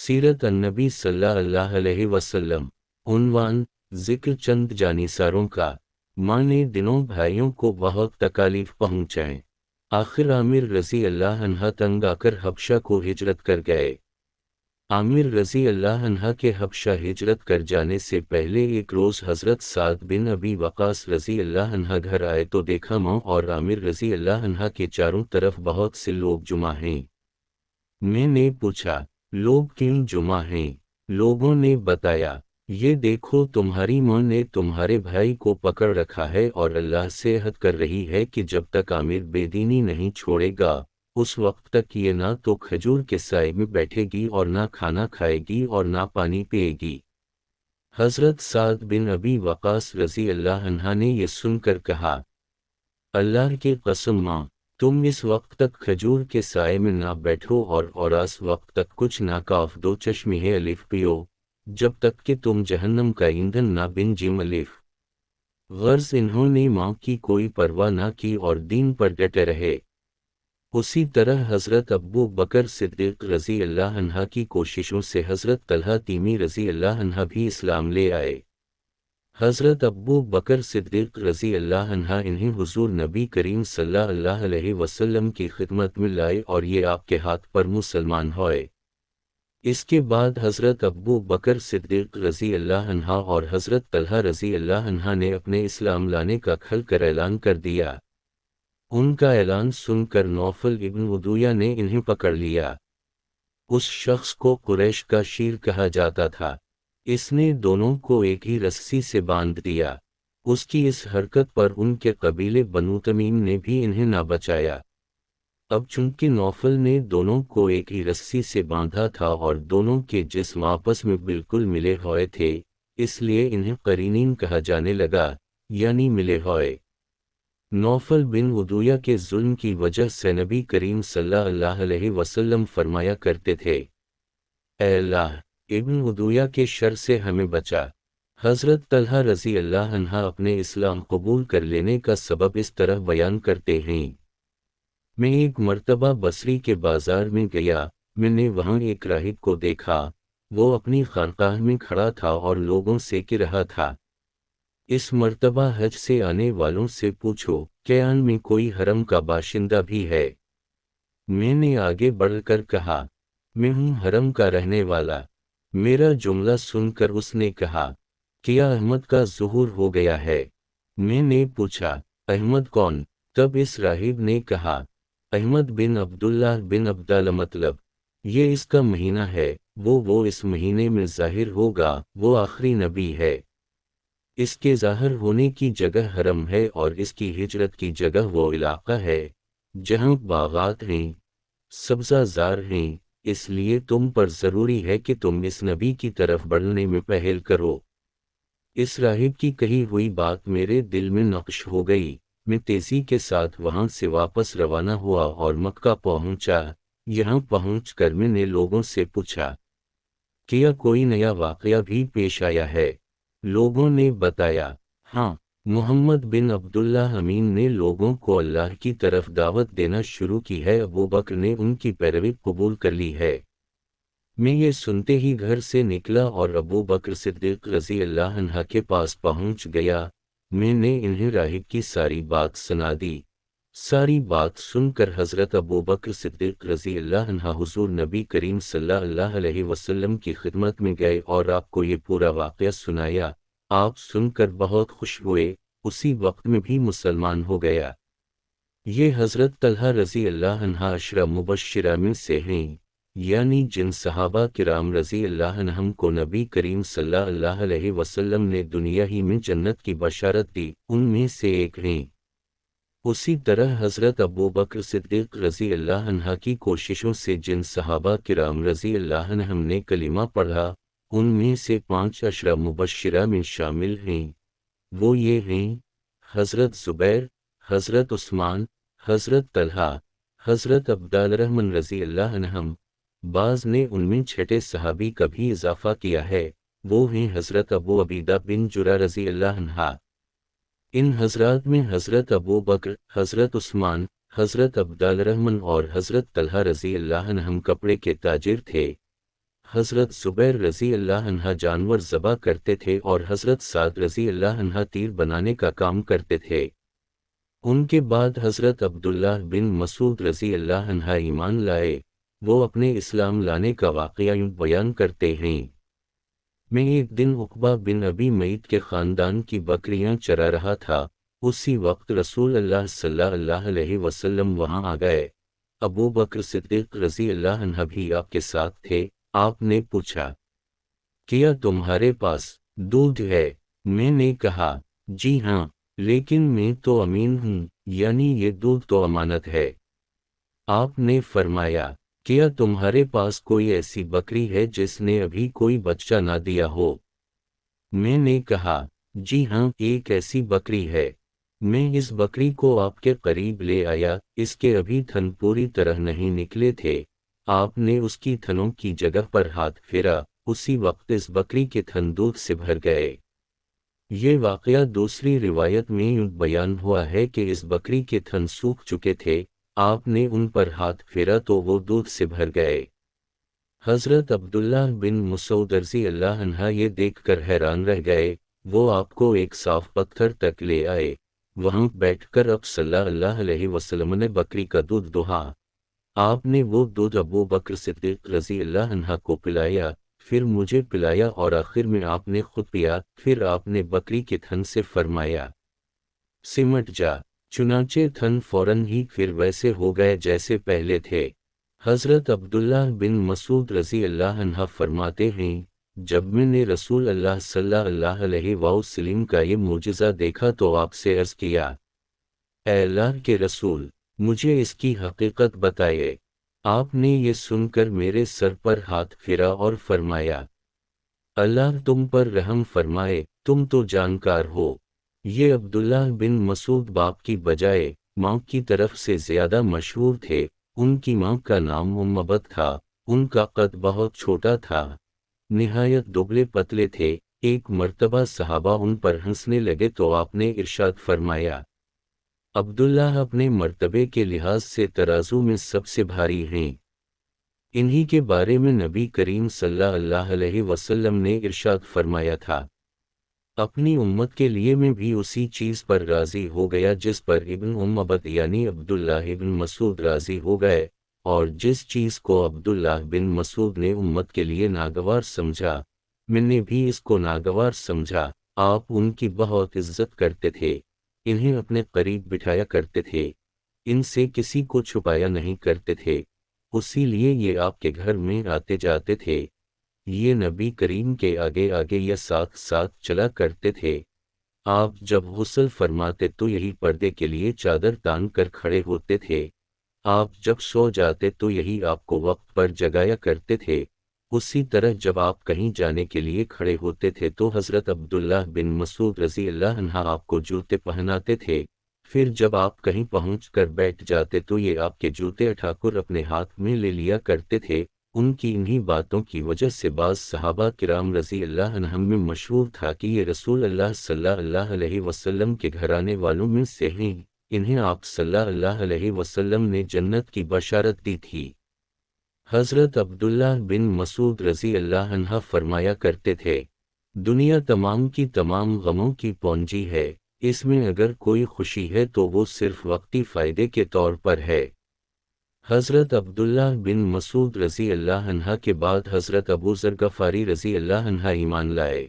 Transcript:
सीरत अन्नबी सल्लल्लाहु अलैहि वसल्लम। उन्वान, जिक्र चंद जानिसारों का। माँ ने दिनों भाइयों को बहुत तकालीफ पहुँचाएं। आखिर आमिर रज़ी अल्लाह अन्हा तंग आकर हबशा को हिजरत कर गए। आमिर रज़ी अल्लाह अन्हा के हबशा हिजरत कर जाने से पहले एक रोज़ हज़रत साद बिन अबी वक़ास रज़ी अल्लाह अन्हा घर आए तो देखा माँ और आमिर रज़ी अल्लाह अन्हा के चारों तरफ बहुत से लोग जुमा हैं। मैंने पूछा, लोग क्यों जुमा हैं? लोगों ने बताया, ये देखो तुम्हारी माँ ने तुम्हारे भाई को पकड़ रखा है और अल्लाह से अहद कर रही है कि जब तक आमिर बेदीनी नहीं छोड़ेगा उस वक्त तक ये ना तो खजूर के साए में बैठेगी और ना खाना खाएगी और ना पानी पिएगी। हज़रत साद बिन अबी वक़ास रज़ी अल्लाह अन्हा ने ये सुनकर कहा, अल्लाह की कसम माँ, तुम इस वक्त तक खजूर के साए में ना बैठो और इस वक्त तक कुछ ना काफ दो चश्मे अलिफ पियो जब तक कि तुम जहन्नम का ईंधन ना बिन जिम अलिफ। गर्ज इन्होंने माँ की कोई परवाह ना की और दीन पर डटे रहे। उसी तरह हज़रत अब्बू बकर सिद्दीक़ रज़ी अल्लाह अन्हा की कोशिशों से हज़रत तलहा तीमी रज़ी अल्लाह अन्हा भी इस्लाम ले आए। हज़रत अब्बू बकर सिद्दीक़ रज़ी अल्लाह अन्हा इन्हें हुज़ूर नबी करीम सल्लल्लाहु अलैहि वसल्लम की खिदमत में लाए और ये आपके हाथ पर मुसलमान होए। इसके बाद हज़रत अब्बू बकर सिद्दीक़ रज़ी अल्लाह अन्हा और हज़रत तलहा रज़ी अल्लाह अन्हा ने अपने इस्लाम लाने का खुलकर ऐलान कर दिया। उनका ऐलान सुनकर नौफल इब्न उदुया ने इन्हें पकड़ लिया। उस शख्स को कुरैश का शीर कहा जाता था। इसने दोनों को एक ही रस्सी से बांध दिया। उसकी इस हरकत पर उनके कबीले बनु तमीम ने भी इन्हें ना बचाया। अब चूंकि नौफल ने दोनों को एक ही रस्सी से बांधा था और दोनों के जिस्म आपस में बिल्कुल मिले हुए थे, इसलिए इन्हें करीनीन कहा जाने लगा, यानी मिले हुए। नौफल बिन उदुया के जुल्म की वजह से नबी करीम सल्लल्लाहु अलैहि वसल्लम फरमाया करते थे, ऐ अल्लाह, इब्न उदुया के शर से हमें बचा। हज़रत तलहा रज़ी अल्लाह अन्हा अपने इस्लाम कबूल कर लेने का सबब इस तरह बयान करते हैं। मैं एक मर्तबा बसरी के बाजार में गया। मैंने वहाँ एक राहिब को देखा। वो अपनी खानकाह में खड़ा था और लोगों से कह रहा था, इस मर्तबा हज से आने वालों से पूछो, क्या में कोई हरम का बाशिंदा भी है? मैंने आगे बढ़कर कहा, मैं हूँ हरम का रहने वाला। मेरा जुमला सुनकर उसने कहा, क्या अहमद का ज़ुहूर हो गया है? मैंने पूछा, अहमद कौन? तब इस राहिब ने कहा, अहमद बिन अब्दुल्लाह बिन अब्दाल, मतलब ये इसका महीना है। वो इस महीने में ज़ाहिर होगा। वो आखिरी नबी है। इसके ज़ाहिर होने की जगह हरम है और इसकी हिजरत की जगह वो इलाका है जहाँ बागात हैं, सब्ज़ाज़ार हैं। इसलिए तुम पर ज़रूरी है कि तुम इस नबी की तरफ बढ़ने में पहल करो। इस राहिब की कही हुई बात मेरे दिल में नक्श हो गई। मैं तेज़ी के साथ वहाँ से वापस रवाना हुआ और मक्का पहुँचा। यहाँ पहुँचकर मैंने लोगों से पूछा, क्या कोई नया वाक़या भी पेश आया है? लोगों ने बताया, हाँ, मोहम्मद बिन अब्दुल्लाह अमीन ने लोगों को अल्लाह की तरफ दावत देना शुरू की है। अबू बकर ने उनकी पैरवी कबूल कर ली है। मैं ये सुनते ही घर से निकला और अबू बकर सिद्दीक़ रज़ी अल्लाह अन्हा के पास पहुंच गया। मैंने इन्हें राहिब की सारी बात सुना दी। सारी बात सुनकर हज़रत अबू बकर सिद्दीक़ रज़ी अल्लाह अन्हा हुज़ूर नबी करीम सल्लल्लाहु अलैहि वसल्लम की खिदमत में गए और आपको ये पूरा वाक़या सुनाया। आप सुनकर बहुत खुश हुए। उसी वक्त में भी मुसलमान हो गया। ये हज़रत तलहा रज़ी अल्लाह अन्हा अशरा मुबश्शिरा में से हैं, यानी जिन सहाबा किराम रज़ी अल्लाह अन्हम को नबी करीम सल्लल्लाहु अलैहि वसल्लम ने दुनिया ही में जन्नत की बशारत दी, उनमें से एक हैं। उसी तरह हज़रत अबू बकर सिद्दीक़ रज़ी अल्लाह अन्हा की कोशिशों से जिन सहाबा किराम रज़ी अल्लाह अन्हम ने कलिमा पढ़ा, उनमें से 5 अशरा मुबश्शिरा में शामिल हैं। वो ये हैं, हज़रत ज़ुबैर, हज़रत उस्मान, हज़रत तलहा, हज़रत अब्दुर्रहमान रज़ी अल्लाह अन्हम। बाज़ ने उनमें छठे सहाबी का भी इजाफ़ा किया है। वो हैं हज़रत अबू अबीदा बिन जुरा रज़ी अल्लाह अन्हा। इन हज़रात में हज़रत अबू बकर, हज़रत उस्मान, हज़रत अब्दुर्रहमान और हज़रत तलहा रज़ी अल्लाह अन्हम कपड़े के ताजिर थे। حضرت زبیر رضی اللہ عنہ جانور ذبح کرتے تھے اور حضرت سعد رضی اللہ عنہ تیر بنانے کا کام کرتے تھے۔ ان کے بعد حضرت عبداللہ بن مسعود رضی اللہ عنہ ایمان لائے۔ وہ اپنے اسلام لانے کا واقعہ یوں بیان کرتے ہیں۔ میں ایک دن عقبہ بن ابی معیط کے خاندان کی بکریاں چرا رہا تھا، اسی وقت رسول اللہ صلی اللہ علیہ وسلم وہاں آ گئے۔ ابو بکر صدیق رضی اللہ عنہ بھی آپ کے ساتھ تھے۔ آپ نے پوچھا، کیا تمہارے پاس دودھ ہے؟ میں نے کہا، جی ہاں، لیکن میں تو امین ہوں، یعنی یہ دودھ تو امانت ہے۔ آپ نے فرمایا، کیا تمہارے پاس کوئی ایسی بکری ہے جس نے ابھی کوئی بچہ نہ دیا ہو؟ میں نے کہا، جی ہاں، ایک ایسی بکری ہے۔ میں اس بکری کو آپ کے قریب لے آیا، اس کے ابھی تھن پوری طرح نہیں نکلے تھے۔ آپ نے اس کی تھنوں کی جگہ پر ہاتھ پھیرا، اسی وقت اس بکری کے تھن دودھ سے بھر گئے۔ یہ واقعہ دوسری روایت میں یوں بیان ہوا ہے کہ اس بکری کے تھن سوکھ چکے تھے، آپ نے ان پر ہاتھ پھیرا تو وہ دودھ سے بھر گئے۔ حضرت عبداللہ بن مسعود رضی اللہ عنہ یہ دیکھ کر حیران رہ گئے۔ وہ آپ کو ایک صاف پتھر تک لے آئے، وہاں بیٹھ کر اب صلی اللہ علیہ وسلم نے بکری کا دودھ دہا۔ آپ نے وہ دودھ ابو بکر صدیق رضی اللہ عنہ کو پلایا، پھر مجھے پلایا اور آخر میں آپ نے خود پیا۔ پھر آپ نے بکری کے تھن سے فرمایا، سمٹ جا، چنانچہ تھن فوراً ہی پھر ویسے ہو گئے جیسے پہلے تھے۔ حضرت عبداللہ بن مسعود رضی اللہ عنہ فرماتے ہیں، جب میں نے رسول اللہ صلی اللہ علیہ وسلم کا یہ معجزہ دیکھا تو آپ سے عرض کیا، اے اللہ کے رسول، مجھے اس کی حقیقت بتائیے۔ آپ نے یہ سن کر میرے سر پر ہاتھ پھیرا اور فرمایا، اللہ تم پر رحم فرمائے، تم تو جانکار ہو۔ یہ عبداللہ بن مسعود باپ کی بجائے ماں کی طرف سے زیادہ مشہور تھے۔ ان کی ماں کا نام ام عبد تھا۔ ان کا قد بہت چھوٹا تھا، نہایت دبلے پتلے تھے۔ ایک مرتبہ صحابہ ان پر ہنسنے لگے تو آپ نے ارشاد فرمایا، عبداللہ اپنے مرتبے کے لحاظ سے ترازو میں سب سے بھاری ہیں۔ انہی کے بارے میں نبی کریم صلی اللہ علیہ وسلم نے ارشاد فرمایا تھا، اپنی امت کے لیے میں بھی اسی چیز پر راضی ہو گیا جس پر ابن ام عبد یعنی عبداللہ ابن مسعود راضی ہو گئے، اور جس چیز کو عبداللہ بن مسعود نے امت کے لیے ناگوار سمجھا، میں نے بھی اس کو ناگوار سمجھا۔ آپ ان کی بہت عزت کرتے تھے، انہیں اپنے قریب بٹھایا کرتے تھے، ان سے کسی کو چھپایا نہیں کرتے تھے، اسی لیے یہ آپ کے گھر میں آتے جاتے تھے۔ یہ نبی کریم کے آگے آگے یا ساتھ ساتھ چلا کرتے تھے۔ آپ جب غسل فرماتے تو یہی پردے کے لیے چادر تان کر کھڑے ہوتے تھے، آپ جب سو جاتے تو یہی آپ کو وقت پر جگایا کرتے تھے۔ اسی طرح جب آپ کہیں جانے کے لیے کھڑے ہوتے تھے تو حضرت عبداللہ بن مسعود رضی اللہ عنہ آپ کو جوتے پہناتے تھے، پھر جب آپ کہیں پہنچ کر بیٹھ جاتے تو یہ آپ کے جوتے اٹھا کر اپنے ہاتھ میں لے لیا کرتے تھے۔ ان کی انہی باتوں کی وجہ سے بعض صحابہ کرام رضی اللہ عنہم میں مشہور تھا کہ یہ رسول اللہ صلی اللہ علیہ وسلم کے گھرانے والوں میں سے ہیں، انہیں آپ صلی اللہ علیہ وسلم نے جنت کی بشارت دی تھی۔ حضرت عبداللہ بن مسعود رضی اللہ عنہ فرمایا کرتے تھے، دنیا تمام کی تمام غموں کی پونجی ہے، اس میں اگر کوئی خوشی ہے تو وہ صرف وقتی فائدے کے طور پر ہے۔ حضرت عبداللہ بن مسعود رضی اللہ عنہ کے بعد حضرت ابو ذر غفاری رضی اللہ عنہ ایمان لائے۔